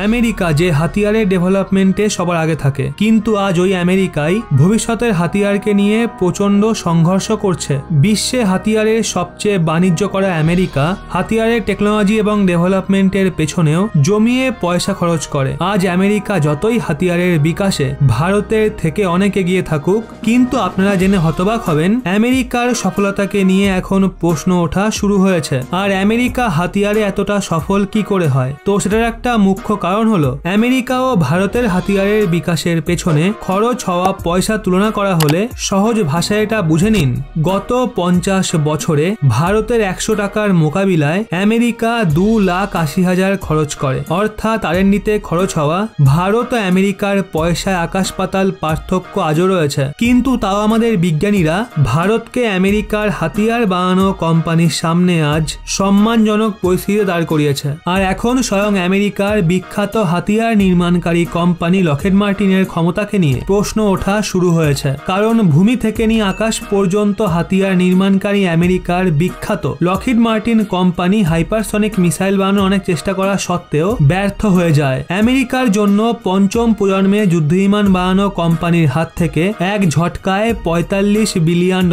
America যে হাতিয়ারের ডেভেলপমেন্টে সবার আগে থাকে, কিন্তু আজ ওই আমেরিকাই ভবিষ্যতের হাতিয়ারকে নিয়ে প্রচন্ড সংঘর্ষ করছে। বিশ্বে হাতিয়ারের সবচেয়ে বাণিজ্য করা আমেরিকা হাতিয়ারের টেকনোলজি এবং ডেভেলপমেন্টের পেছনেও জমিয়ে পয়সা খরচ করে। আজ আমেরিকা যতই হাতিয়ারের বিকাশে ভারতের থেকে অনেক এগিয়ে থাকুক, কিন্তু আপনারা জেনে হতবাক হবেন আমেরিকার সফলতাকে নিয়ে এখন প্রশ্ন ওঠা শুরু হয়েছে। আর আমেরিকা হাতিয়ারে এতটা সফল কি করে হয়? তো সেটার একটা মুখ্য কারণ হলো আমেরিকা ও ভারতের হাতিয়ারের বিকাশের পেছনে খরচ হওয়া পয়সা তুলনা করা হলে সহজ ভাষায় এটা বুঝে নিন। গত 50 বছরে ভারতের 100 টাকার মোকাবিলায় আমেরিকা 2,80,000 খরচ করে। অর্থাৎ আরএনডিতে খরচ হওয়া ভারত ও আমেরিকার পয়সায় আকাশ পাতাল পার্থক্য আজও রয়েছে। কিন্তু তাও আমাদের বিজ্ঞানীরা ভারতকে আমেরিকার হাতিয়ার বানানো কোম্পানির সামনে আজ সম্মানজনক পরিস্থিতিতে দাঁড় করিয়েছে। আর এখন স্বয়ং আমেরিকার বিখ্যাত হাতিয়ার নির্মাণকারী কোম্পানি লকহিড মার্টিনের ক্ষমতাকে নিয়ে প্রশ্ন ওঠা শুরু হয়েছে। কারণ ভূমি থেকে নিয়ে আকাশ পর্যন্ত হাতিয়ার নির্মাণকারী আমেরিকার বিখ্যাত Lockheed Martin company hypersonic missile বানানোর অনেক চেষ্টা করা সত্ত্বেও ব্যর্থ হয়ে যায়। আমেরিকার জন্য পঞ্চম প্রজন্মের যুদ্ধবিমান বানানো কোম্পানির হাত থেকে এক ঝটকায় $45 বিলিয়ন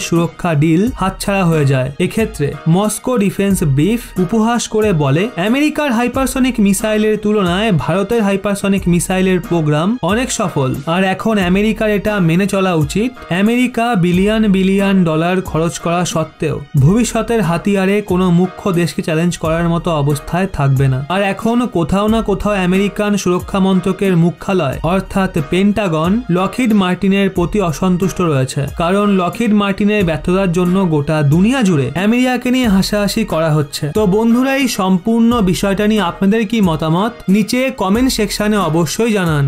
সুরক্ষা ডিল হাতছাড়া হয়ে যায়। এক্ষেত্রে মস্কো ডিফেন্স ব্রিফ উপহাস করে বলে আমেরিকার হাইপারসনিক মিসাইলের তুলনায় ভারতের হাইপারসনিক মিসাইলের প্রোগ্রাম অনেক সফল। আর এখন আমেরিকার এটা মেনে চলা উচিত আমেরিকা বিলিয়ন বিলিয়ন ডলার খরচ করা সত্ত্বেও ভবিষ্যতের হাতিয়ারে কোনো মুখ্য দেশকে চ্যালেঞ্জ করার মতো অবস্থায় থাকবে না। আর এখন কোথাও না কোথাও আমেরিকান সুরক্ষা মন্ত্রকের মুখ্যালয় অর্থাৎ পেন্টাগন লকহিড মার্টিনের প্রতি অসন্তুষ্ট রয়েছে। কারণ লকহিড মার্টিনের ব্যর্থতার জন্য গোটা দুনিয়া জুড়ে আমেরিকাকে নিয়ে হাসাহাসি করা হচ্ছে। তো বন্ধুরা, এই সম্পূর্ণ বিষয়টা নিয়ে আপনাদের কি মতামত নিচে কমেন্ট সেকশনে অবশ্যই জানান।